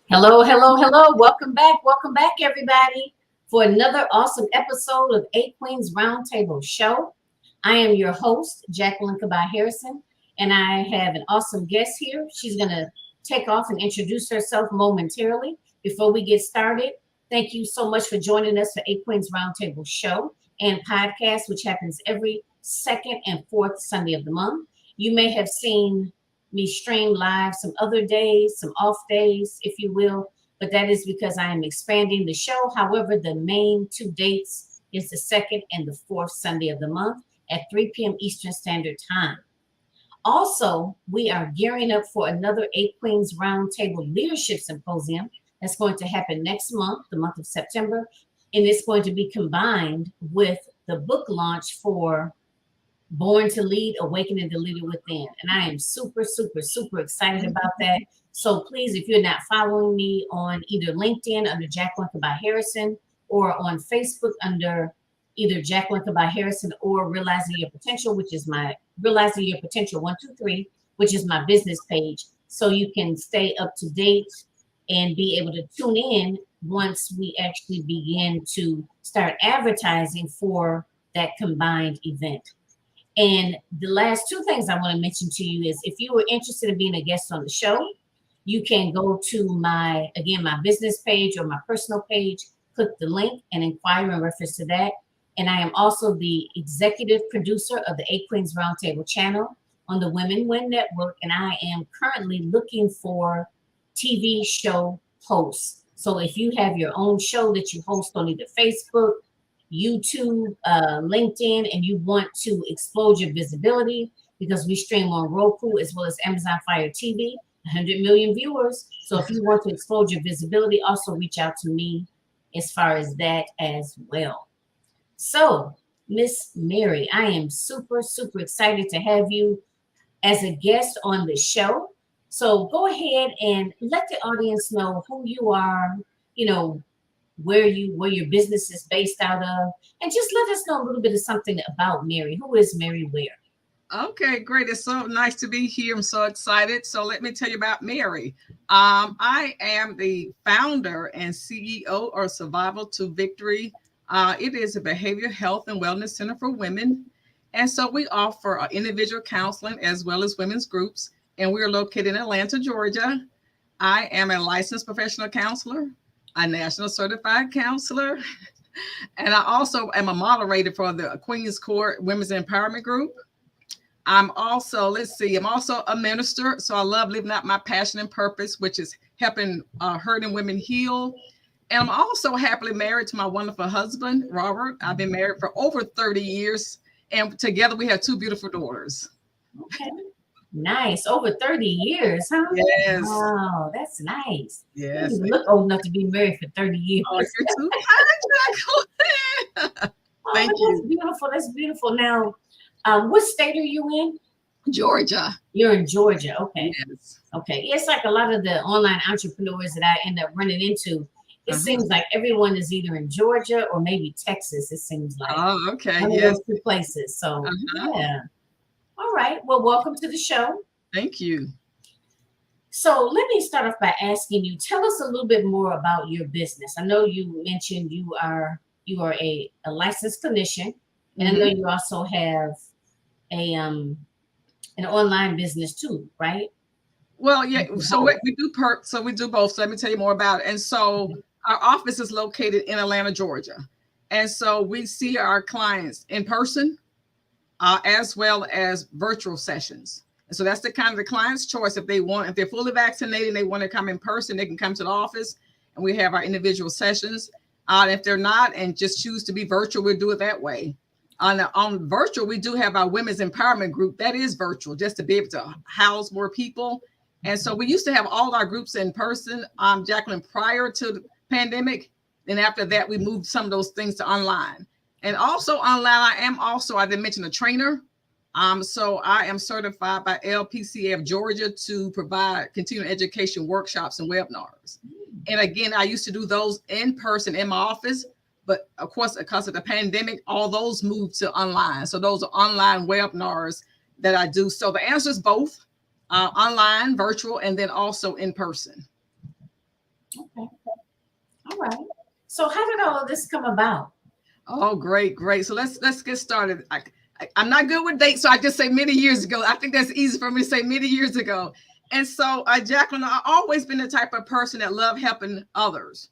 Hello, hello, hello. Welcome back, everybody, for another awesome episode of 𝐒𝐴𝐻 Roundtable Show. I am your host, 𝐒𝐵𝐻 Harrison, and I have an awesome guest here. She's going to take off and introduce herself momentarily. Before we get started, thank you so much for joining us for 𝐒𝐻 Roundtable Show and podcast, which happens every second and fourth Sunday of the month. You may have seen me stream live some other days, some off days, if you will, but that is because I am expanding the show. However, the main two dates is the second and the fourth Sunday of the month at 3 p.m. Eastern Standard Time. Also, we are gearing up for another 𝐒𝐻 Roundtable Leadership Symposium that's going to happen next month, the month of September, and it's going to be combined with the book launch for Born to Lead, Awakening the Leader Within. And I am super, super, super excited about that. So please, if you're not following me on either LinkedIn under 𝐒𝐻 Harrison or on Facebook under either 𝐒𝐻 Harrison or Realizing Your Potential, which is my Realizing Your Potential 123, which is my business page. So you can stay up to date and be able to tune in once we actually begin to start advertising for that combined event. And the last two things I want to mention to you is if you were interested in being a guest on the show, you can go to my business page or my personal page, click the link and inquire in reference to that. And I am also the executive producer of the 𝐒𝐻 Roundtable channel on the Women Win Network. And I am currently looking for TV show hosts. So if you have your own show that you host on either Facebook, YouTube, LinkedIn, and you want to explode your visibility, because we stream on Roku as well as Amazon Fire TV, 100 million viewers. So if you want to explode your visibility, also reach out to me as far as that as well. So, Miss Mary, I am super, super excited to have you as a guest on the show. So go ahead and let the audience know who you are, where your business is based out of, and just let us know a little bit of something about Mary. Who is Mary Ware? Okay, great. It's so nice to be here. I'm so excited. So let me tell you about Mary. I am the founder and CEO of Survival to Victory. It is a behavioral health and wellness center for women. And so we offer individual counseling as well as women's groups. And we're located in Atlanta, Georgia. I am a licensed professional counselor, a national certified counselor, and I also am a moderator for the Queen's Court Women's Empowerment Group. I'm also a minister, so I love living out my passion and purpose, which is helping hurting women heal. And I'm also happily married to my wonderful husband, Robert. I've been married for over 30 years, and together we have two beautiful daughters. Okay. Nice. Over 30 years, huh? Yes. Wow, that's nice. Yes. You look old enough to be married for 30 years. Oh, you're too kind. Thank you. That's beautiful. That's beautiful. Now, what state are you in? Georgia. You're in Georgia. Okay. Yes. Okay. It's like a lot of the online entrepreneurs that I end up running into. It seems like everyone is either in Georgia or maybe Texas. It seems like. Oh, okay. One Yes. of those two places. So, yeah. All right. Well, welcome to the show. Thank you. So let me start off by asking you, tell us a little bit more about your business. I know you mentioned you are a licensed clinician, and I know you also have an online business too, right? Well, yeah. So we do we do both. So let me tell you more about it. And so our office is located in Atlanta, Georgia. And so we see our clients in person as well as virtual sessions. And so that's the kind of the client's choice. If they're fully vaccinated and they want to come in person, they can come to the office and we have our individual sessions. If they're not and just choose to be virtual, we'll do it that way. On virtual, we do have our women's empowerment group that is virtual, just to be able to house more people. And so we used to have all our groups in person, Jacqueline, prior to the pandemic. Then after that, we moved some of those things to online. And also online, I didn't mention a trainer. So I am certified by LPCA of Georgia to provide continuing education workshops and webinars. And again, I used to do those in person in my office, but of course, because of the pandemic, all those moved to online. So those are online webinars that I do. So the answer is both. online, virtual, and then also in person. Okay. All right. So how did all of this come about? Oh, great. So let's get started. I'm not good with dates, so I just say many years ago. I think that's easy for me to say many years ago. And so, Jacqueline, I've always been the type of person that love helping others.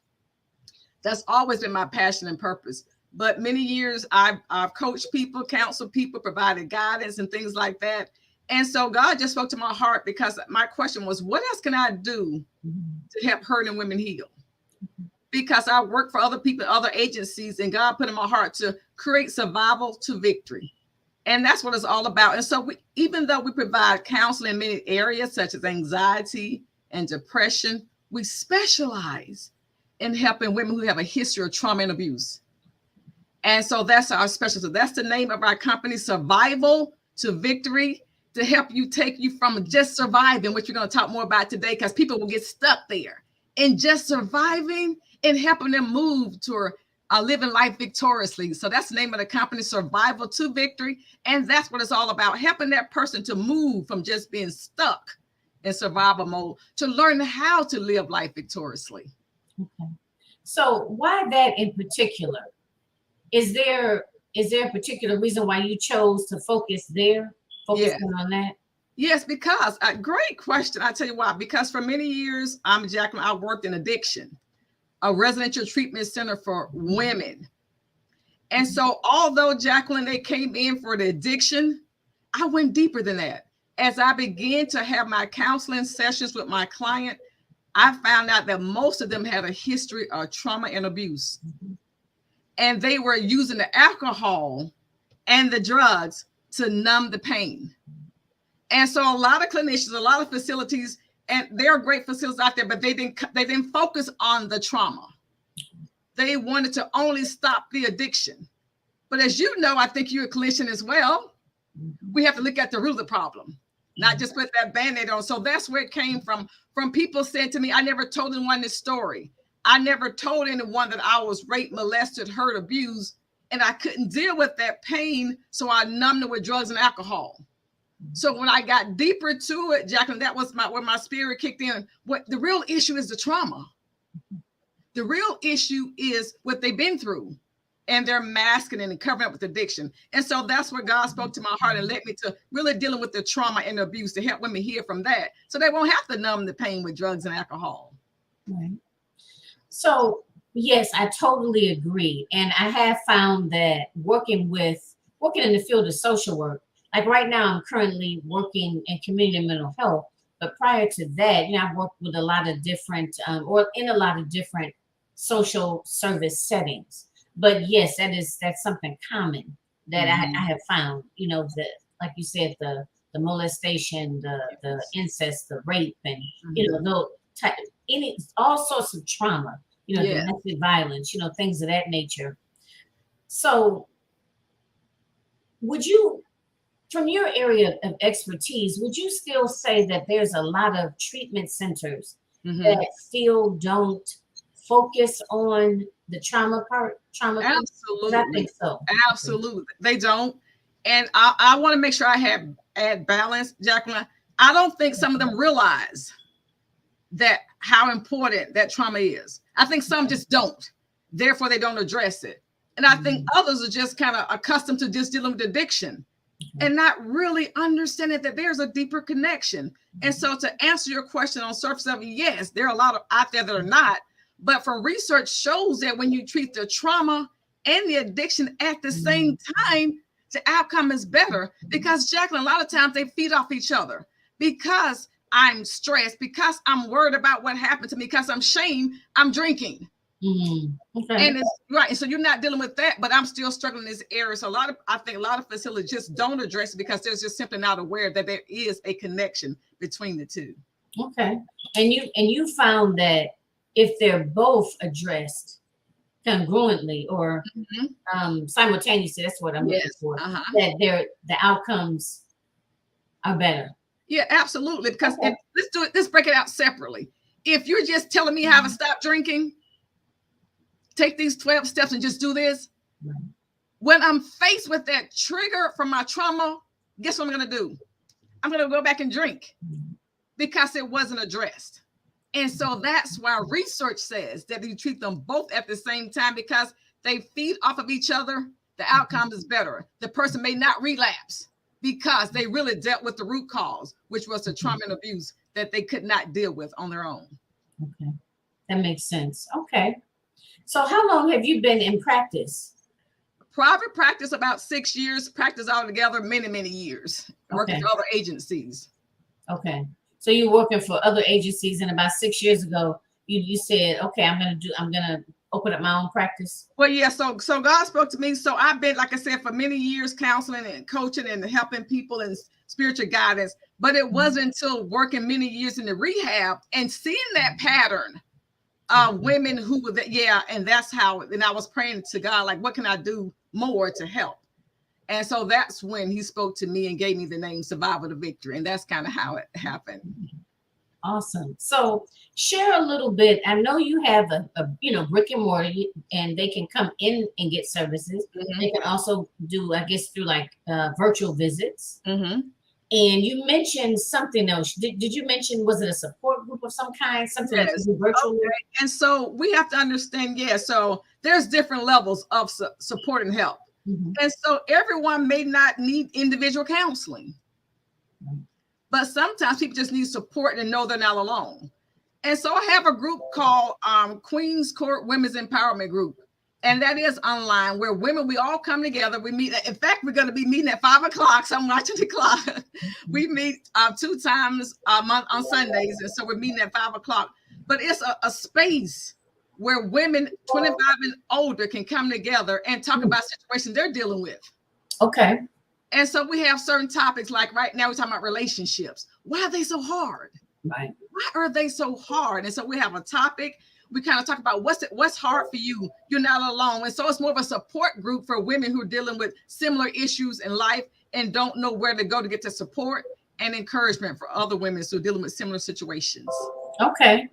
That's always been my passion and purpose. But many years I've coached people, counseled people, provided guidance and things like that. And so God just spoke to my heart, because my question was, what else can I do to help hurting women heal? Because I work for other people, other agencies, and God put in my heart to create survival to victory. And that's what it's all about. And so even though we provide counseling in many areas, such as anxiety and depression, we specialize in helping women who have a history of trauma and abuse. And so that's our specialty. That's the name of our company, Survival to Victory, to help you, take you from just surviving, which we're going to talk more about today, because people will get stuck there in just surviving and helping them move to living life victoriously. So that's the name of the company, Survival to Victory. And that's what it's all about, helping that person to move from just being stuck in survival mode to learn how to live life victoriously. Okay. So why that in particular? Is there a particular reason why you chose to focusing on that? Yes, because great question. I tell you why. Because for many years, Jacqueline, I worked in addiction, a residential treatment center for women. And so although, Jacqueline, they came in for the addiction, I went deeper than that. As I began to have my counseling sessions with my client, I found out that most of them had a history of trauma and abuse. And they were using the alcohol and the drugs to numb the pain. And so a lot of clinicians, a lot of facilities, and there are great facilities out there, but they didn't focus on the trauma. They wanted to only stop the addiction. But as you know, I think you're a clinician as well. We have to look at the root of the problem, not just put that Band-Aid on. So that's where it came from people saying to me, I never told anyone this story. I never told anyone that I was raped, molested, hurt, abused, and I couldn't deal with that pain. So I numbed it with drugs and alcohol. So when I got deeper to it, Jacqueline, that was where my spirit kicked in. What the real issue is, the trauma. The real issue is what they've been through, and they're masking and covering up with addiction. And so that's where God spoke to my heart and led me to really dealing with the trauma and the abuse to help women heal from that, so they won't have to numb the pain with drugs and alcohol. Right. So yes, I totally agree. And I have found that working in the field of social work, like right now, I'm currently working in community mental health. But prior to that, I've worked with a lot of different, or in a lot of different social service settings. But yes, that's something common that I have found. Like you said, the molestation, the incest, the rape, and all sorts of trauma. Domestic violence. Things of that nature. So, would you? From your area of expertise, would you still say that there's a lot of treatment centers that still don't focus on the trauma part? Absolutely. I think so. Absolutely. They don't. And I want to make sure I add balance, Jacqueline. I don't think some of them realize that how important that trauma is. I think some just don't. Therefore, they don't address it. And I think others are just kind of accustomed to just dealing with addiction and not really understanding that there's a deeper connection. And so to answer your question on surface level, yes, there are a lot of out there that are not, but from research shows that when you treat the trauma and the addiction at the same time, the outcome is better, because Jacqueline, a lot of times they feed off each other. Because I'm stressed, because I'm worried about what happened to me, because I'm ashamed, I'm drinking. Okay. And it's right. So you're not dealing with that, but I'm still struggling in this area. So I think a lot of facilities just don't address it because they're just simply not aware that there is a connection between the two. Okay. And you found that if they're both addressed congruently or simultaneously, that's what I'm looking for, that the outcomes are better. Yeah, absolutely. Because let's break it out separately. If you're just telling me how to stop drinking, take these 12 steps and just do this. Right. When I'm faced with that trigger from my trauma, guess what I'm going to do? I'm going to go back and drink. because it wasn't addressed. And so that's why research says that you treat them both at the same time, because they feed off of each other. The outcome is better. The person may not relapse because they really dealt with the root cause, which was the trauma and abuse that they could not deal with on their own. Okay, that makes sense. Okay. So how long have you been in practice? Private practice, about 6 years. Practice altogether, many, many years. Working for other agencies. Okay. So you're working for other agencies, and about 6 years ago, you said, okay, I'm gonna open up my own practice. Well, yeah. So God spoke to me. So I've been, like I said, for many years counseling and coaching and helping people in spiritual guidance. But it wasn't until working many years in the rehab and seeing that pattern of women who were that, and that's how. And I was praying to God, like, what can I do more to help? And so that's when he spoke to me and gave me the name Survival to Victory. And that's kind of how it happened. Awesome. So share a little bit. I know you have a brick and mortar, and they can come in and get services. They can also do, I guess, through like virtual visits. And you mentioned something else. Did you mention, was it a support group of some kind? Something that's virtual? Okay. And so we have to understand, so there's different levels of support and help. And so everyone may not need individual counseling, but sometimes people just need support and know they're not alone. And so I have a group called Queen's Court Women's Empowerment Group. And that is online, where women, we all come together. We meet. In fact, we're going to be meeting at 5 o'clock. So I'm watching the clock. We meet 2 times a month on Sundays. And so we're meeting at 5 o'clock. But it's a space where women 25 and older can come together and talk about situations they're dealing with. Okay. And so we have certain topics, like right now we're talking about relationships. Why are they so hard? Right. Why are they so hard? And so we have a topic. We kind of talk about what's hard for you. You're not alone. And so it's more of a support group for women who are dealing with similar issues in life and don't know where to go to get the support and encouragement for other women who are dealing with similar situations. Okay.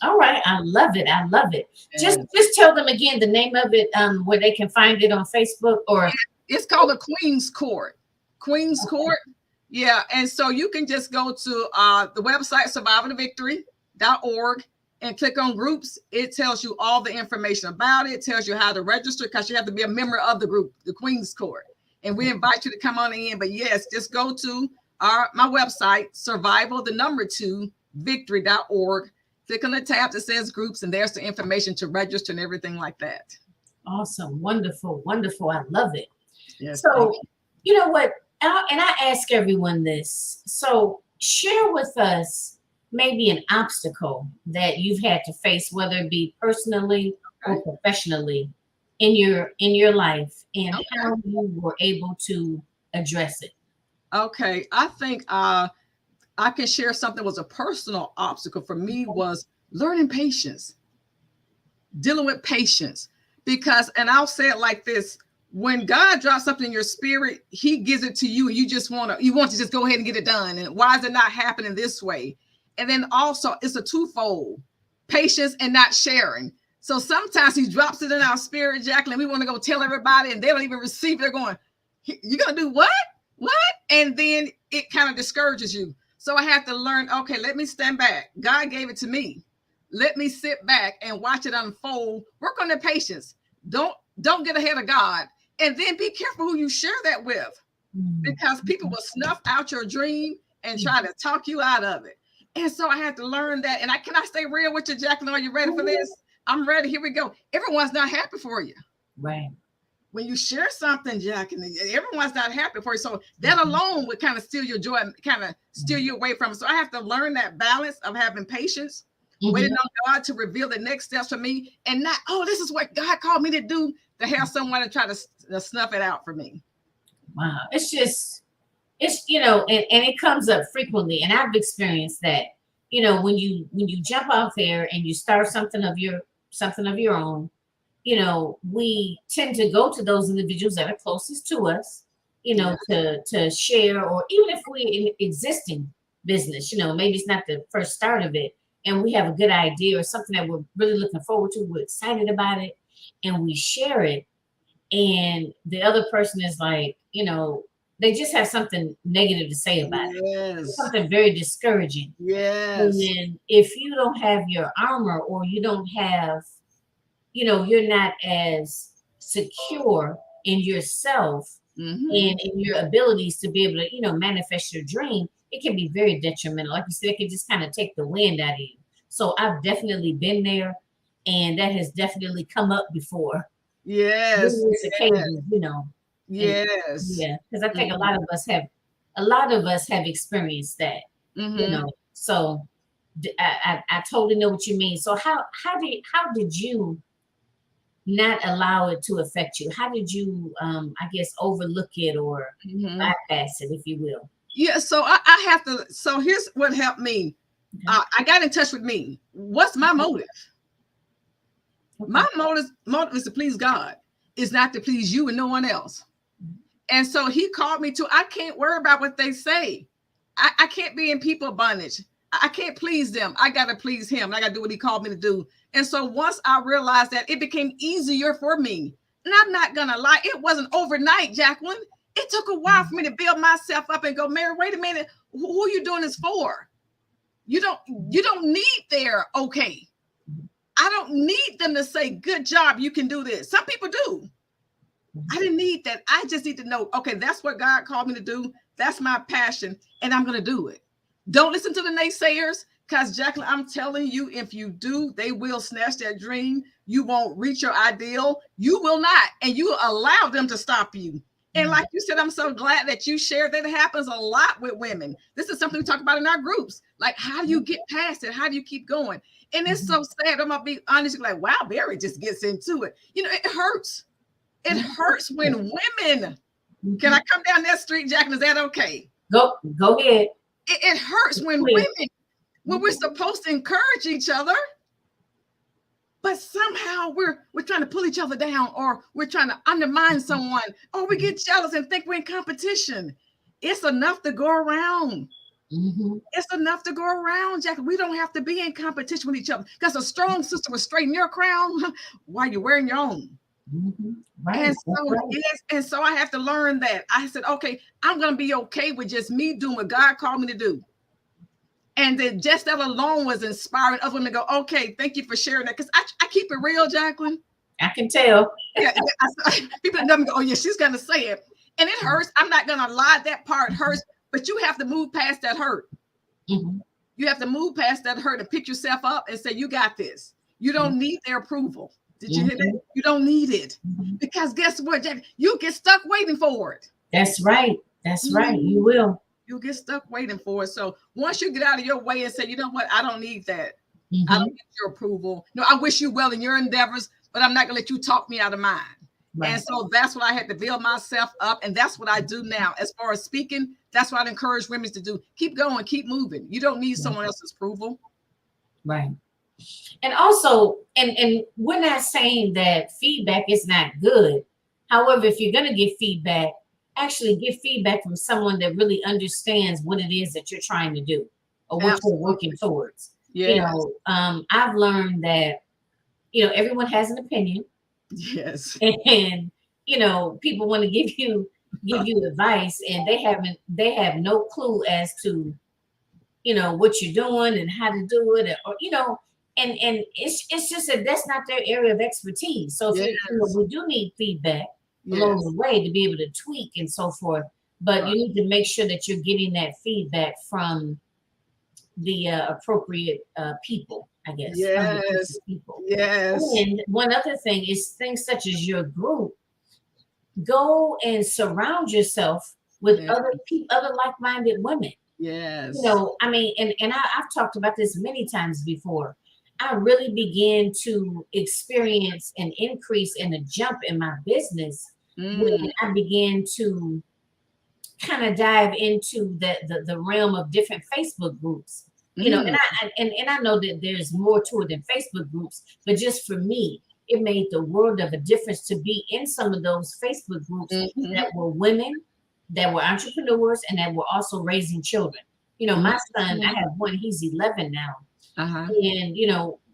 All right. I love it. I love it. Just tell them again the name of it, where they can find it on Facebook. Or it's called the Queen's Court. Queen's Court. Yeah. And so you can just go to the website, survivaltovictory.org, and click on groups. It tells you all the information about it. It tells you how to register, because you have to be a member of the group, the Queen's Court. And we invite you to come on in. But yes, just go to my website, survival2victory.org. Click on the tab that says groups, and there's the information to register and everything like that. Awesome. Wonderful. Wonderful. I love it. Yes, so, you know what? And I ask everyone this. So share with us maybe an obstacle that you've had to face, whether it be personally or professionally in your life, and how you were able to address it. Okay. I think I can share something that was a personal obstacle for me, was learning patience, dealing with patience. Because, and I'll say it like this, when God drops something in your spirit, he gives it to you, and you want to just go ahead and get it done. And why is it not happening this way? And then also it's a twofold: patience and not sharing. So sometimes he drops it in our spirit, Jacqueline, we want to go tell everybody, and they don't even receive it. They're going, you're going to do what? And then it kind of discourages you. So I have to learn, okay, let me stand back. God gave it to me. Let me sit back and watch it unfold. Work on the patience. Don't get ahead of God. And then be careful who you share that with, because people will snuff out your dream and try to talk you out of it. And so I had to learn that. And can I stay real with you, Jacqueline? Are you ready for this? I'm ready. Here we go. Everyone's not happy for you. Right. When you share something, Jacqueline, everyone's not happy for you. So that alone would kind of steal your joy and kind of steal you away from it. So I have to learn that balance of having patience, waiting on God to reveal the next steps for me, and not, this is what God called me to do, to have someone to try to snuff it out for me. Wow. It's and it comes up frequently. And I've experienced that, when you jump out there and you start something of your own, we tend to go to those individuals that are closest to us, to share, or even if we're in existing business, maybe it's not the first start of it, and we have a good idea or something that we're really looking forward to, we're excited about it, and we share it, and the other person is like, they just have something negative to say about it. Something very discouraging. And if you don't have your armor, or you don't have, you're not as secure in yourself and in your abilities to be able to, manifest your dream, it can be very detrimental. Like you said, it can just kind of take the wind out of you. So I've definitely been there, and that has definitely come up before. Occasions, Yeah, because I think a lot of us have experienced that. So I totally know what you mean. So how did you not allow it to affect you? How did you I guess overlook it or bypass it, if you will? So I have to. So here's what helped me. I got in touch with me. What's my motive? My motive is to please God. It's not to please you and no one else. And so he called me to, I can't worry about what they say. I can't be in people bondage. I can't please them. I got to please him. I got to do what he called me to do. And so once I realized that, it became easier for me. And I'm not going to lie, it wasn't overnight, Jacqueline. It took a while for me to build myself up and go, Mary, wait a minute. Who are you doing this for? You don't need their okay. I don't need them to say, good job, you can do this. Some people do. I didn't need that. I just need to know, okay, that's what God called me to do. That's my passion, and I'm going to do it. Don't listen to the naysayers, because, Jacqueline, I'm telling you, if you do, they will snatch that dream. You won't reach your ideal. You will not, and you allow them to stop you. And like you said, I'm so glad that you shared that. It happens a lot with women. This is something we talk about in our groups. Like, how do you get past it? How do you keep going? And it's so sad. I'm going to be honest. Like, wow, Barry just gets into it. It hurts. It hurts when women, can I come down that street, Jacqueline? Is that okay? Go ahead. It hurts when women, when we're supposed to encourage each other, but somehow we're trying to pull each other down, or we're trying to undermine someone, or we get jealous and think we're in competition. It's enough to go around. It's enough to go around, Jackie. We don't have to be in competition with each other, because a strong sister will straighten your crown while you're wearing your own. Right. And so I have to learn that. I said, okay, I'm going to be okay with just me doing what God called me to do. And then just that alone was inspiring other women to go, okay, thank you for sharing that. Because I keep it real, Jacqueline. I can tell. People never go, oh yeah, she's going to say it. And it hurts. I'm not going to lie. That part hurts, but you have to move past that hurt. You have to move past that hurt and pick yourself up and say, you got this. You don't need their approval. Did you hear that? You don't need it. Because guess what, Jack? You get stuck waiting for it. That's right. That's right. You will. You'll get stuck waiting for it. So once you get out of your way and say, you know what? I don't need that. I don't need your approval. No, I wish you well in your endeavors, but I'm not going to let you talk me out of mine. Right. And so that's what I had to build myself up. And that's what I do now. As far as speaking, that's what I encourage women to do. Keep going, keep moving. You don't need someone else's approval. Right. And also, and we're not saying that feedback is not good. However, if you're going to get feedback, actually get feedback from someone that really understands what it is that you're trying to do or what you're working towards. I've learned that, everyone has an opinion. Yes. And, people want to give you advice, and they have no clue as to, what you're doing and how to do it, or, and it's just that that's not their area of expertise. So if we do need feedback along the way to be able to tweak and so forth, but you need to make sure that you're getting that feedback from the appropriate people, I guess. Yes. People. Yes. And one other thing is things such as your group. Go and surround yourself with other like-minded women. Yes. And I've talked about this many times before. I really began to experience an increase and a jump in my business when I began to kind of dive into the realm of different Facebook groups. And I know that there's more to it than Facebook groups, but just for me, it made the world of a difference to be in some of those Facebook groups that were women, that were entrepreneurs, and that were also raising children. My son, I have one, he's 11 now. And,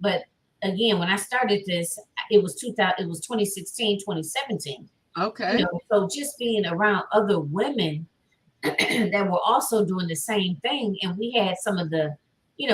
but again, when I started this, it was 2016, 2017. Okay. So just being around other women that were also doing the same thing, and we had some of the,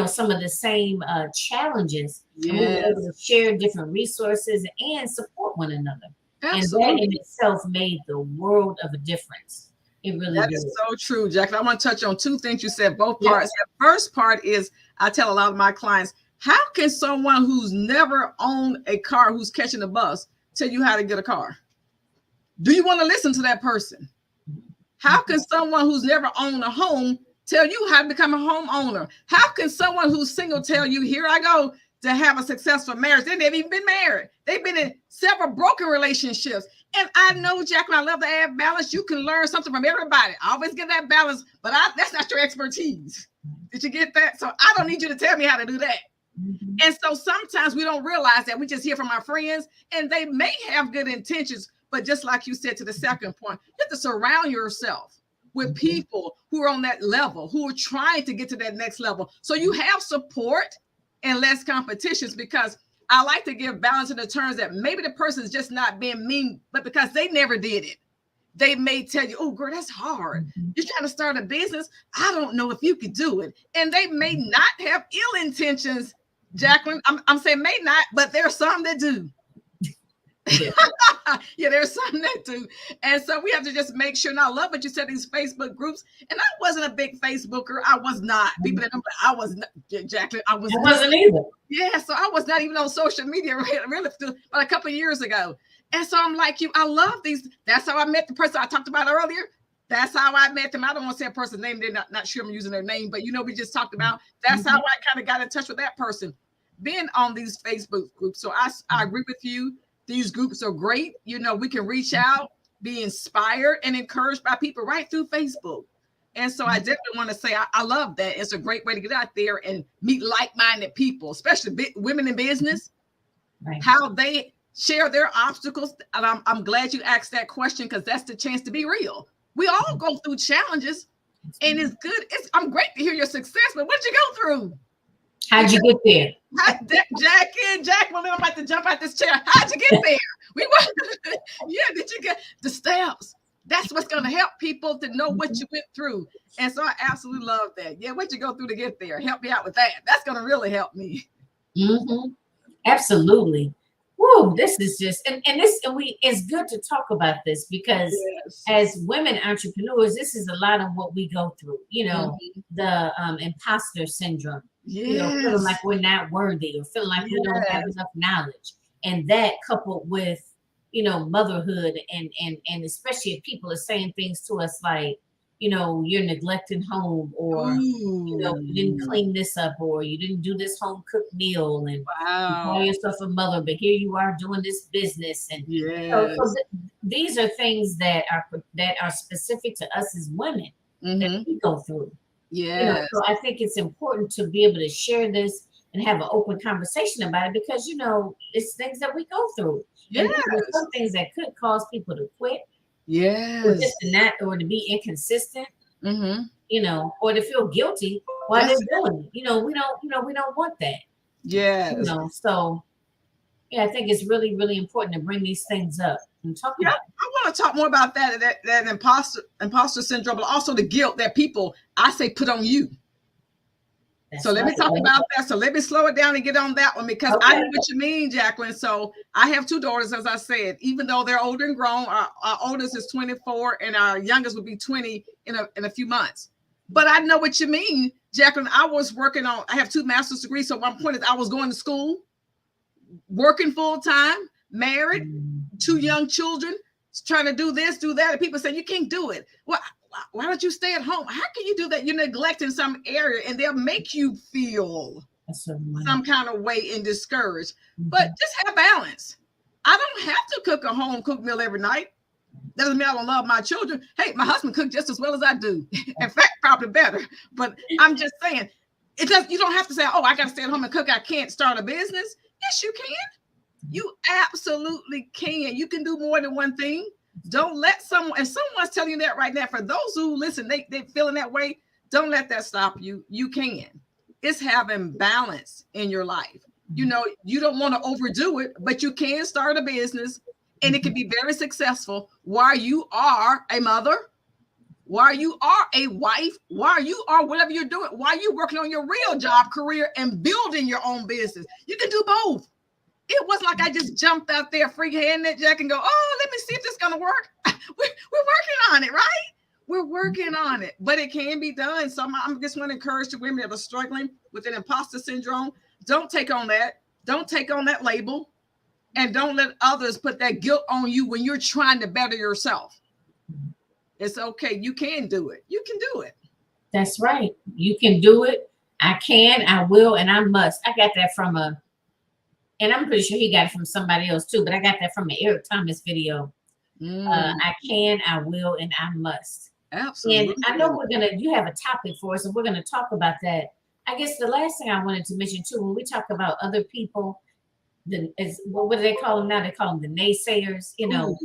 some of the same challenges, and we were Yes. able to share different resources and support one another. Absolutely. And that in itself made the world of a difference. It really That did. is so true, Jacqueline. I want to touch on two things you said, both parts. The first part is I tell a lot of my clients, how can someone who's never owned a car, who's catching a bus, tell you how to get a car? Do you want to listen to that person? How can someone who's never owned a home tell you how to become a homeowner? How can someone who's single tell you, here I go to have a successful marriage? They never even been married. They've been in several broken relationships. And I know, Jacqueline, I love to add balance. You can learn something from everybody. I always get that balance, but that's not your expertise. Did you get that? So I don't need you to tell me how to do that. And so sometimes we don't realize that. We just hear from our friends, and they may have good intentions, but just like you said to the second point, you have to surround yourself with people who are on that level, who are trying to get to that next level. So you have support and less competitions, because I like to give balance in the terms that maybe the person is just not being mean, but because they never did it. They may tell you, oh, girl, that's hard. You're trying to start a business. I don't know if you could do it. And they may not have ill intentions, Jacqueline. I'm saying may not, but there are some that do. Yeah, there's some that do. And so we have to just make sure. And I love what you said, these Facebook groups. And I wasn't a big Facebooker. I was not. People that know, I was not, Jacqueline. I wasn't either. Yeah, so I was not even on social media really but a couple of years ago. And so I'm like you, I love these. That's how I met the person I talked about earlier. That's how I met them. I don't want to say a person's name. They're not sure I'm using their name, but we just talked about. That's how I kind of got in touch with that person, being on these Facebook groups. So I agree with you. These groups are great. We can reach out, be inspired and encouraged by people right through Facebook. And so I definitely want to say I love that. It's a great way to get out there and meet like-minded people, especially women in business, how they share their obstacles. And I'm glad you asked that question, because that's the chance to be real. We all go through challenges, and it's good. I'm great to hear your success, but what did you go through? How'd you get there? Jacqueline, I'm about to jump out this chair. How'd you get there? Did you get the steps? That's what's going to help people to know what you went through. And so I absolutely love that. Yeah, what you go through to get there. Help me out with that. That's going to really help me. Absolutely. Woo, this is just, and it's good to talk about this, because as women entrepreneurs, this is a lot of what we go through, the imposter syndrome, feeling like we're not worthy, or feeling like we don't have enough knowledge. And that coupled with, motherhood, and especially if people are saying things to us like, you're neglecting home, or, you didn't clean this up, or you didn't do this home cooked meal, and you call yourself a mother, but here you are doing this business. And so these are things that are specific to us as women that we go through. So I think it's important to be able to share this and have an open conversation about it, because, it's things that we go through. And there's some things that could cause people to quit. Or just or to be inconsistent, or to feel guilty while they're doing it. We don't want that. So I think it's really, really important to bring these things up and talk about it. I want to talk more about that imposter syndrome, but also the guilt that people, I say, put on you. So let me talk about that. So let me slow it down and get on that one, because I know what you mean, Jacqueline. So I have two daughters, as I said, even though they're older and grown. Our oldest is 24 and our youngest will be 20 in a few months. But I know what you mean, Jacqueline. I have 2 master's degrees. So one point is I was going to school, working full time, married, 2 young children, trying to do this, do that. And people say, you can't do it. Well, why don't you stay at home? How can you do that? You're neglecting some area, and they'll make you feel some kind of way and discouraged. But just have balance. I don't have to cook a home cooked meal every night. That doesn't mean I don't love my children. Hey, my husband cooks just as well as I do. In fact, probably better. But I'm just saying, you don't have to say, oh, I got to stay at home and cook. I can't start a business. Yes, you can. You absolutely can. You can do more than one thing. Don't let if someone's telling you that right now, for those who listen, they feeling that way, don't let that stop you. You can. It's having balance in your life. You don't want to overdo it, but you can start a business, and it can be very successful while you are a mother, while you are a wife, while you are whatever you're doing, while you're working on your real job, career, and building your own business. You can do both. It wasn't like I just jumped out there free-handed, Jack, and go, oh, let me see if this is going to work. We're working on it, right? We're working on it, but it can be done. So I'm just want to encourage the women that are struggling with an imposter syndrome. Don't take on that. Don't take on that label, and don't let others put that guilt on you when you're trying to better yourself. It's okay. You can do it. You can do it. That's right. You can do it. I can, I will, and I must. I got that from and I'm pretty sure he got it from somebody else too, but I got that from an Eric Thomas video. I can, I will, and I must. Absolutely. And I know you have a topic for us, and we're going to talk about that. I guess the last thing I wanted to mention too, when we talk about other people, what do they call them now? They call them the naysayers, you know.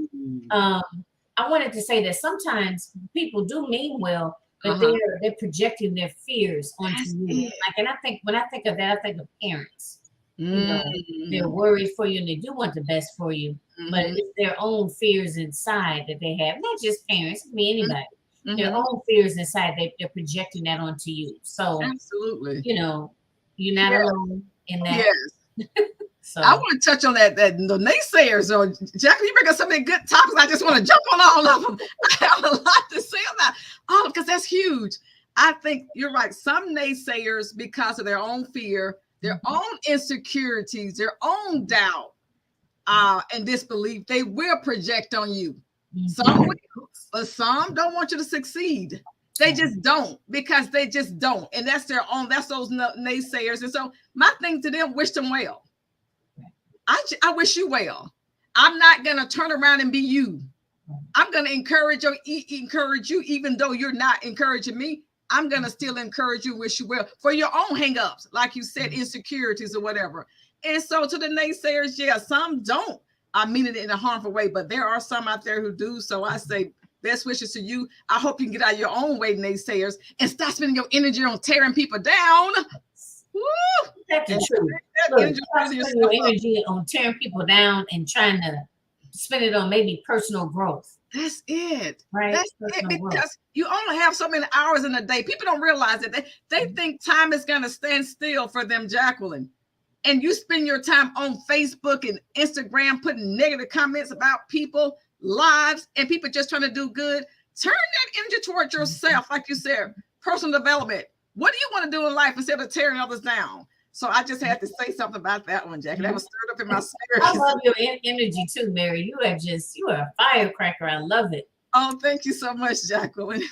I wanted to say that sometimes people do mean well, but they're projecting their fears onto you. Like, and when I think of that, I think of parents. You know, they're worried for you and they do want the best for you, but it's their own fears inside that they have. Not just parents, it can be anybody. Their own fears inside, they're projecting that onto you. So absolutely, you know, you're not alone in that. Yes. So I want to touch on that the naysayers. Or Jackie, you bring up so many good topics. I just want to jump on all of them. I have a lot to say about because that's huge. I think you're right. Some naysayers, because of their own fear, their own insecurities, their own doubt, and disbelief, they will project on you. Some will, but some don't want you to succeed. They just don't, because they just don't. And that's their own, that's those naysayers. And so my thing to them, wish them well. I wish you well. I'm not going to turn around and be you. I'm going to encourage you, even though you're not encouraging me. I'm going to still encourage you, wish you well for your own hangups, like you said, insecurities or whatever. And so to the naysayers, yeah, some don't. I mean it in a harmful way, but there are some out there who do. So I say best wishes to you. I hope you can get out of your own way, naysayers, and stop spending your energy on tearing people down. Woo! That's the truth. Look, stop spending your energy on tearing people down and trying to spend it on maybe personal growth. That's it. Right. That's it, because you only have so many hours in a day. People don't realize it. They think time is going to stand still for them, Jacqueline. And you spend your time on Facebook and Instagram putting negative comments about people, lives, and people just trying to do good. Turn that energy towards yourself, like you said, personal development. What do you want to do in life instead of tearing others down? So I just had to say something about that one, Jackie. That was stirred up in my spirit. I love your energy too, Mary. You are a firecracker. I love it. Oh, thank you so much, Jacqueline.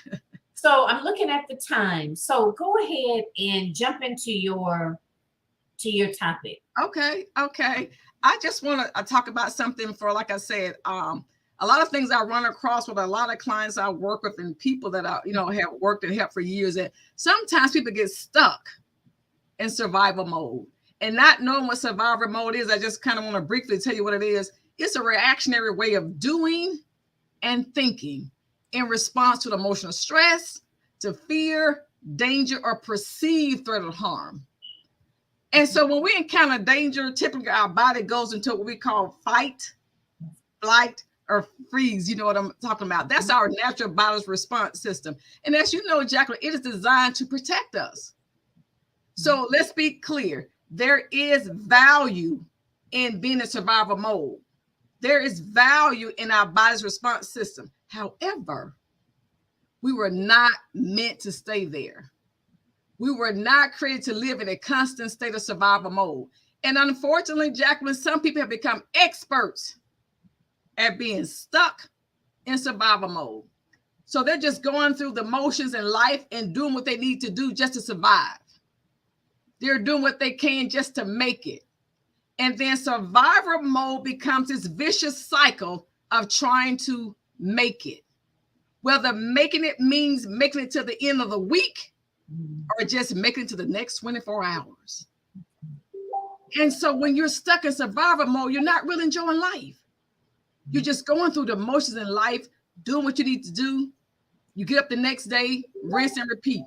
So I'm looking at the time. So go ahead and jump into your topic. Okay. I just want to talk about something for, like I said, a lot of things I run across with a lot of clients I work with and people that I, have worked and helped for years. And sometimes people get stuck in survival mode and not knowing what survival mode is. I just kind of want to briefly tell you what it is. It's a reactionary way of doing and thinking in response to emotional stress, to fear, danger, or perceived threat of harm. And so when we encounter danger, typically our body goes into what we call fight, flight, or freeze. You know what I'm talking about? That's our natural body's response system. And as you know, Jacqueline, it is designed to protect us. So let's be clear. There is value in being in survival mode. There is value in our body's response system. However, we were not meant to stay there. We were not created to live in a constant state of survival mode. And unfortunately, Jacqueline, some people have become experts at being stuck in survival mode. So they're just going through the motions in life and doing what they need to do just to survive. They're doing what they can just to make it. And then survivor mode becomes this vicious cycle of trying to make it. Whether making it means making it to the end of the week or just making it to the next 24 hours. And so when you're stuck in survivor mode, you're not really enjoying life. You're just going through the motions in life, doing what you need to do. You get up the next day, rinse and repeat.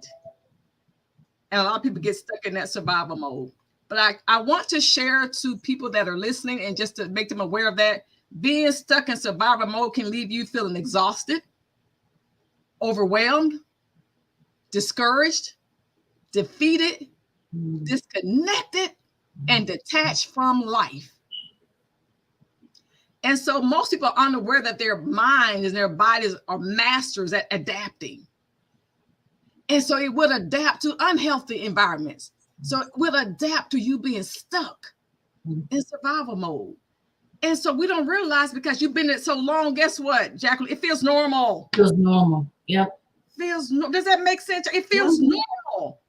And a lot of people get stuck in that survival mode. But I want to share to people that are listening, and just to make them aware of that, being stuck in survival mode can leave you feeling exhausted, overwhelmed, discouraged, defeated, disconnected, and detached from life. And so most people are unaware that their minds and their bodies are masters at adapting. And so it would adapt to unhealthy environments. So it will adapt to you being stuck in survival mode. And so we don't realize, because you've been in it so long, guess what, Jacqueline? It feels normal. Feels normal. Yep. Does that make sense? It feels normal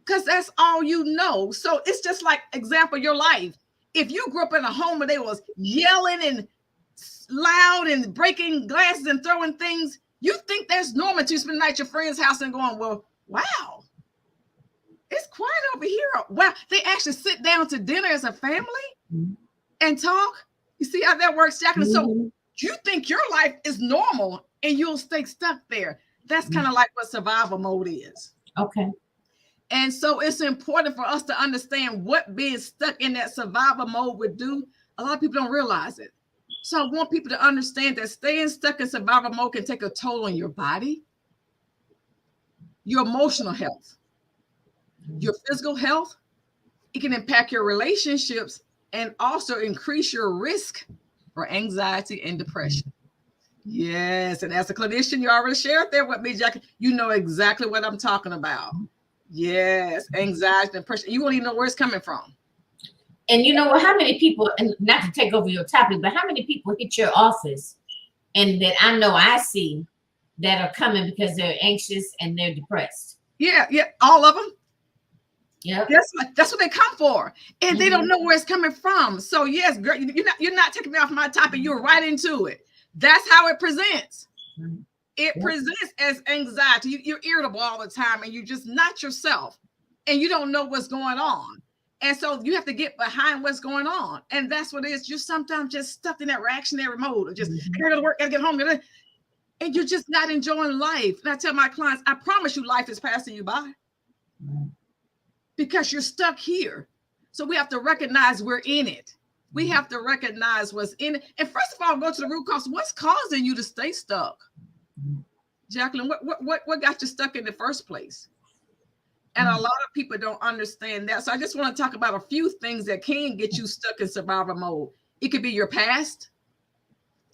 because that's all you know. So it's just like, example, your life. If you grew up in a home where they was yelling and loud and breaking glasses and throwing things, you think that's normal to spend the night at your friend's house and going, well, wow, it's quiet over here. Wow, they actually sit down to dinner as a family and talk. You see how that works, Jacqueline? So you think your life is normal and you'll stay stuck there. That's kind of like what survival mode is. Okay. And so it's important for us to understand what being stuck in that survival mode would do. A lot of people don't realize it. So I want people to understand that staying stuck in survival mode can take a toll on your body, your emotional health, your physical health. It can impact your relationships and also increase your risk for anxiety and depression. Yes, and as a clinician, you already shared there with me, Jackie. You know exactly what I'm talking about. Yes, anxiety and depression. You won't even know where it's coming from. And you know what? How many people, and not to take over your topic, but how many people hit your office and that I know I see that are coming because they're anxious and they're depressed? Yeah, all of them. Yeah, that's what they come for, and they don't know where it's coming from. So yes, girl, you're not taking me off my topic. You're right into it. That's how it presents. It presents as anxiety. You're irritable all the time, and you're just not yourself, and you don't know what's going on. And so you have to get behind what's going on, and that's what it is. You're sometimes just stuck in that reactionary mode of just I gotta go to work, gotta get home, and you're just not enjoying life. And I tell my clients, I promise you, life is passing you by. Because you're stuck here. So we have to recognize we're in it. We have to recognize what's in it. And first of all, go to the root cause. What's causing you to stay stuck? Jacqueline, what got you stuck in the first place? And a lot of people don't understand that. So I just want to talk about a few things that can get you stuck in survival mode. It could be your past,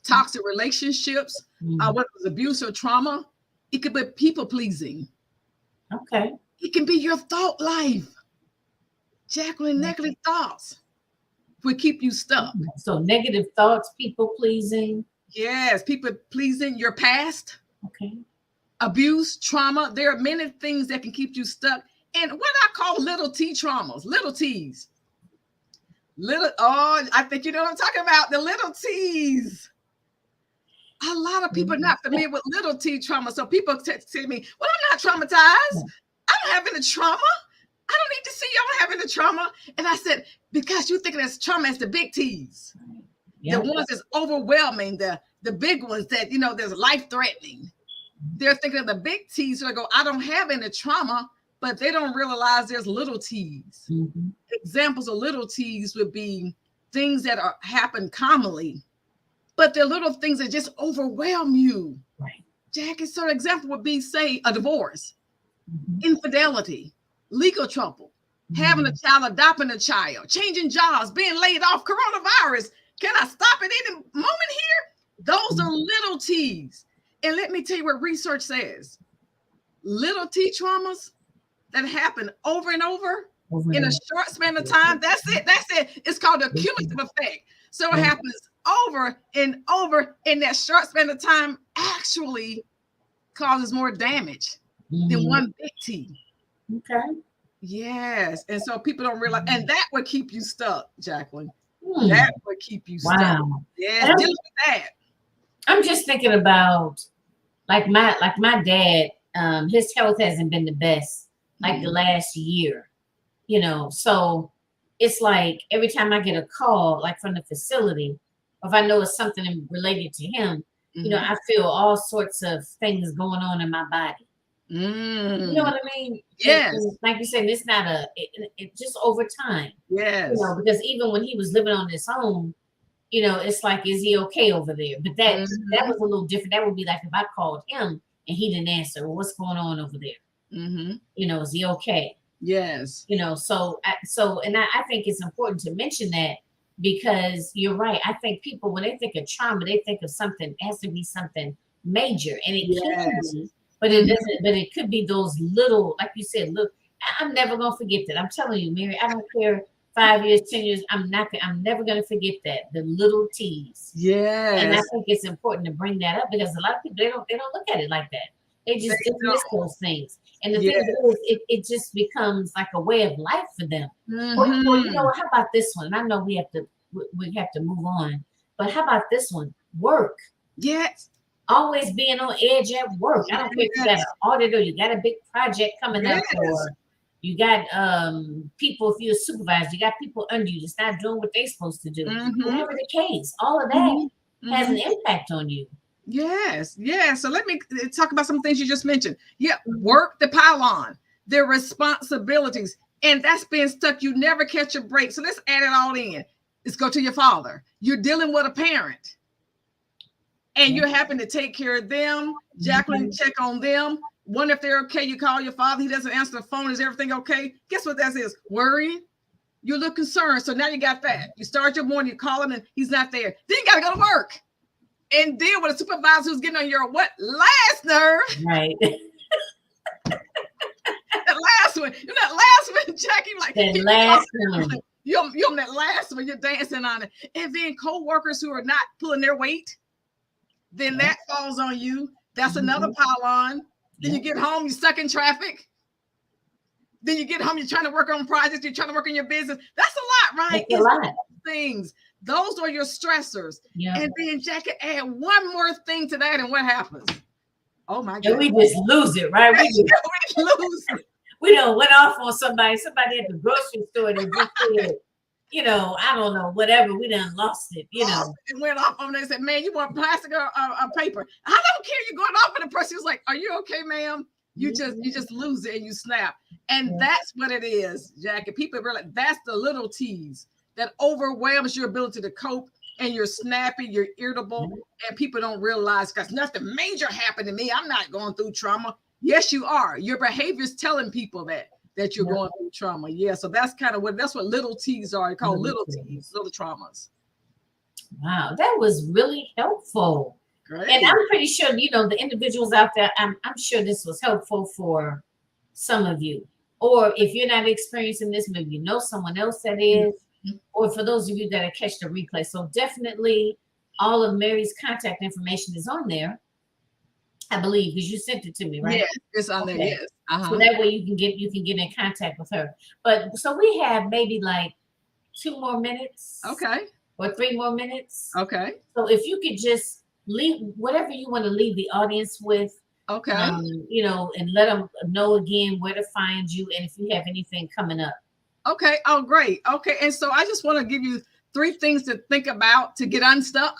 toxic relationships, whether it was abuse or trauma. It could be people pleasing. Okay. It can be your thought life. Jacqueline, negative thoughts will keep you stuck. So negative thoughts, people pleasing. Yes, people pleasing, your past. Okay. Abuse, trauma. There are many things that can keep you stuck. And what I call little T traumas, little T's. I think you know what I'm talking about, the little T's. A lot of people are not familiar with little T trauma. So people say to me, well, I'm not traumatized. I don't have any trauma. I don't need to see y'all having the trauma. And I said, because you think that's trauma as the big T's. The ones that's overwhelming, the big ones that, there's life-threatening. They're thinking of the big T's. So I go, I don't have any trauma, but they don't realize there's little T's. Examples of little T's would be things that happen commonly, but they're little things that just overwhelm you. Right. Jackie, so an example would be, say, a divorce, infidelity, legal trouble, having a child, adopting a child, changing jobs, being laid off, coronavirus. Can I stop at any moment here? Those are little T's. And let me tell you what research says. Little T traumas that happen over and over in a short span of time. That's it. It's called a cumulative effect. So it happens over and over in that short span of time, actually causes more damage than one big T. Okay. Yes. And so people don't realize, and that would keep you stuck, Jacqueline. That would keep you stuck. Wow. Yes, deal with that. I'm just thinking about like my dad, his health hasn't been the best like the last year, so it's like every time I get a call like from the facility, or if I know it's something related to him, I feel all sorts of things going on in my body. You know what I mean? Yes. Like you said, it's not it just over time. Yes. Because even when he was living on his own, it's like, is he okay over there? But that was a little different. That would be like if I called him and he didn't answer. Well, what's going on over there? Mm-hmm. You know, is he okay? Yes. You know, and I think it's important to mention that, because you're right. I think people, when they think of trauma, they think of something, it has to be something major, and it can be, but it doesn't. But it could be those little, like you said, look, I'm never gonna forget that. I'm telling you, Mary, I don't care 5 years, 10 years, I'm never gonna forget that. The little T's. Yes. And I think it's important to bring that up, because a lot of people, they don't look at it like that. They just dismiss those things. And the thing is, it just becomes like a way of life for them. Mm-hmm. Well, you know, how about this one? I know we have to move on, but how about this one? Work. Yes. Always being on edge at work. I don't care if you got an audit or you got a big project coming up, or you got people, if you're a supervisor, you got people under you that's not doing what they're supposed to do. Mm-hmm. Whatever the case, all of that has an impact on you. Yes, yes. So let me talk about some things you just mentioned. Yeah, work, the pylon, their responsibilities, and that's being stuck. You never catch a break. So let's add it all in. Let's go to your father. You're dealing with a parent, and you're having to take care of them. Jacqueline, check on them. Wonder if they're okay. You call your father. He doesn't answer the phone. Is everything okay? Guess what that is? Worrying. You look concerned. So now you got that. You start your morning, you call him, and he's not there. Then you got to go to work. And deal with a supervisor who's getting on your last nerve. Right. That last one. You know that last one, Jackie? Like that last one. You're on that last one. You're dancing on it. And then co-workers who are not pulling their weight, then that falls on you. That's another pylon. Then you get home, you're stuck in traffic. Then you get home, you're trying to work on projects, you're trying to work on your business. That's a lot, right? That's a lot. Things. Those are your stressors. Yeah. And then Jackie, add one more thing to that, and what happens? Oh my God. And we just lose it, right? We lose it. We done went off on somebody at the grocery store that just said, you know, I don't know, whatever. We done lost it, you know. It went off on there and said, man, you want plastic or paper? I don't care. You're going off, and the person was like, are you okay, ma'am? You just lose it and you snap. And that's what it is, Jackie. People realize that's the little T's that overwhelms your ability to cope, and you're snappy, you're irritable, and people don't realize, because nothing major happened to me. I'm not going through trauma. Yes, you are. Your behavior is telling people that you're going through trauma. Yeah, so that's kind of what little T's are. They're called little T's, little traumas. Wow, that was really helpful. Great. And I'm pretty sure, you know, the individuals out there, I'm sure this was helpful for some of you. Or if you're not experiencing this, maybe you know someone else that is. Or for those of you that catch the replay. So definitely all of Mary's contact information is on there, I believe, because you sent it to me, right? Yeah, it's on there, yes. So that way you can get in contact with her. But so we have maybe like 2 more minutes. Okay. Or 3 more minutes. Okay. So if you could just leave whatever you want to leave the audience with. Okay. You know, and let them know again where to find you, and if you have anything coming up. Okay. Oh, great. Okay. And so I just want to give you 3 things to think about to get unstuck.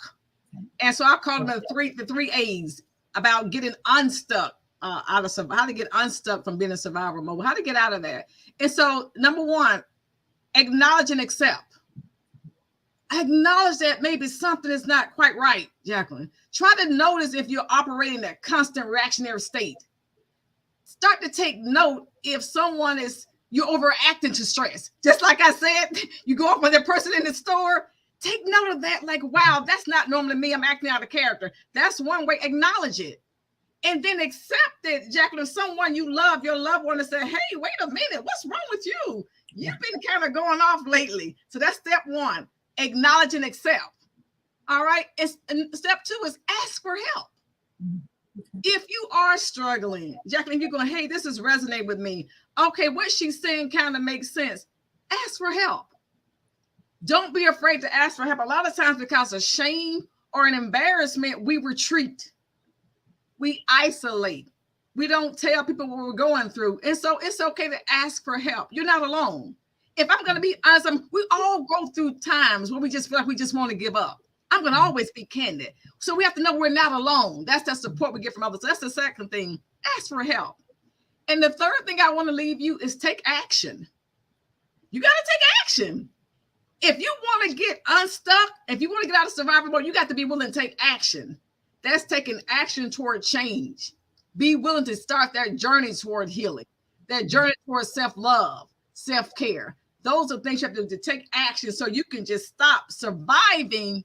And so I call them the three A's about getting unstuck out of survival, how to get unstuck from being in survival mode, how to get out of that. And so number 1, acknowledge and accept. Acknowledge that maybe something is not quite right, Jacqueline. Try to notice if you're operating in that constant reactionary state. Start to take note if someone you're overacting to stress. Just like I said, you go up with that person in the store, take note of that. Like, wow, that's not normally me. I'm acting out of character. That's one way. Acknowledge it. And then accept it, Jacqueline. Someone you love, your loved one, to say, hey, wait a minute. What's wrong with you? You've been kind of going off lately. So that's step 1. Acknowledge and accept. All right. And step 2 is ask for help. If you are struggling, Jacqueline, you're going, hey, this is resonate with me. Okay, what she's saying kind of makes sense. Ask for help. Don't be afraid to ask for help. A lot of times because of shame or an embarrassment, we retreat. We isolate. We don't tell people what we're going through. And so it's okay to ask for help. You're not alone. If I'm going to be honest, we all go through times where we just feel like we just want to give up. I'm going to always be candid. So we have to know we're not alone. That's the support we get from others. So that's the second thing. Ask for help. And the third thing I want to leave you is take action. You got to take action. If you want to get unstuck, if you want to get out of survival mode, you got to be willing to take action. That's taking action toward change. be willing to start that journey toward healing, that journey toward self-love, self-care. Those are things you have to do, to take action so you can just stop surviving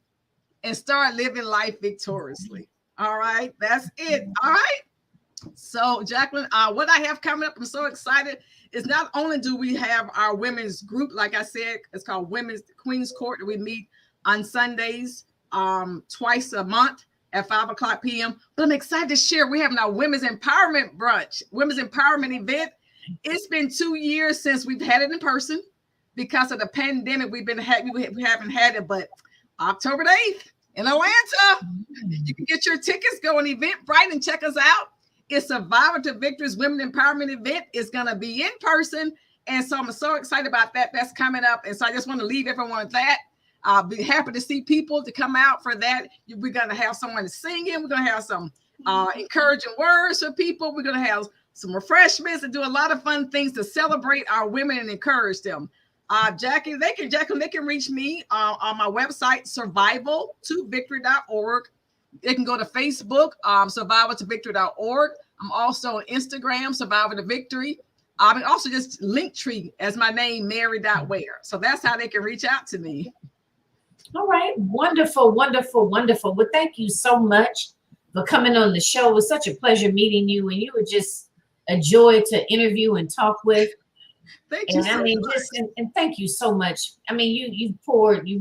and start living life victoriously. All right, that's it. All right. So, Jacqueline, what I have coming up, I'm so excited, is not only do we have our women's group, like I said, it's called Women's Queen's Court, that we meet on Sundays twice a month at 5:00 p.m. But I'm excited to share, we're having our Women's Empowerment Brunch, Women's Empowerment event. It's been 2 years since we've had it in person. Because of the pandemic, we haven't had it, but October 8th in Atlanta, you can get your tickets, go on Eventbrite and check us out. It's Survivor to Victory's Women Empowerment event. It's going to be in person. And so I'm so excited about that. That's coming up. And so I just want to leave everyone with that. I'll be happy to see people to come out for that. We're going to have someone singing. We're going to have some encouraging words for people. We're going to have some refreshments and do a lot of fun things to celebrate our women and encourage them. Jackie, they can reach me on my website, survivaltovictory.org. They can go to Facebook, survivaltovictory.org. I'm also on Instagram, Survival to Victory. And also just Linktree as my name, Mary.Ware. So that's how they can reach out to me. All right. Wonderful, wonderful, wonderful. Well, thank you so much for coming on the show. It was such a pleasure meeting you, and you were just a joy to interview and talk with. Thank you so much. And thank you so much. I mean, you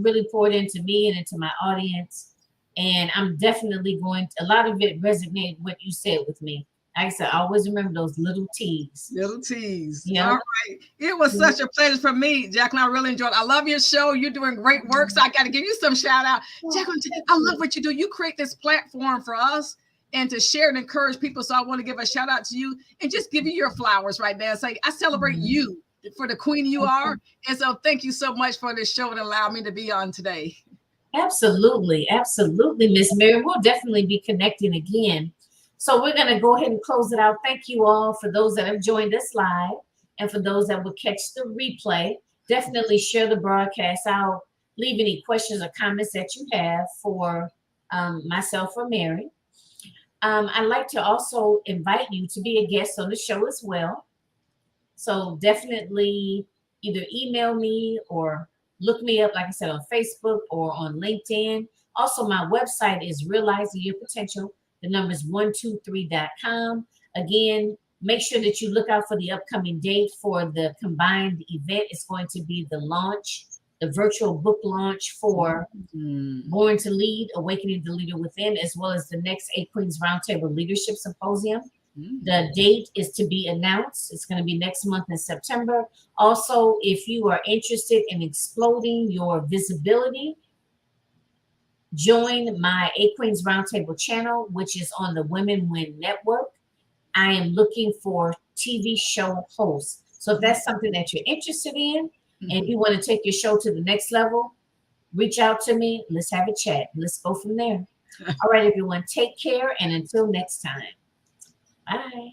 really poured into me and into my audience. And I'm definitely a lot of it resonated what you said with me. Like I said, I always remember those little T's. Little T's. Yeah. All right. It was such a pleasure for me, Jacqueline. I really enjoyed it. I love your show. You're doing great work. So I got to give you some shout out. Jacqueline, I love what you do. You create this platform for us and to share and encourage people. So I want to give a shout out to you and just give you your flowers right now. Say, I celebrate you for the queen you are. And so thank you so much for this show and allow me to be on today. Absolutely. Absolutely, Miss Mary. We'll definitely be connecting again. So we're going to go ahead and close it out. Thank you all for those that have joined us live and for those that will catch the replay. Definitely share the broadcast out. Leave any questions or comments that you have for myself or Mary. I'd like to also invite you to be a guest on the show as well. So definitely either email me or look me up, like I said, on Facebook or on LinkedIn. Also, my website is Realizing Your Potential. The number is 123.com. Again, make sure that you look out for the upcoming date for the combined event. It's going to be the launch, the virtual book launch for Born to Lead, Awakening the Leader Within, as well as the next 𝐻_Queens Roundtable Leadership Symposium. The date is to be announced. It's going to be next month in September. Also, if you are interested in exploding your visibility, join my 𝐻_Queens Roundtable channel, which is on the Women Win Network. I am looking for TV show hosts. So if that's something that you're interested in and you want to take your show to the next level, reach out to me. Let's have a chat. Let's go from there. All right, everyone, take care. And until next time. Bye.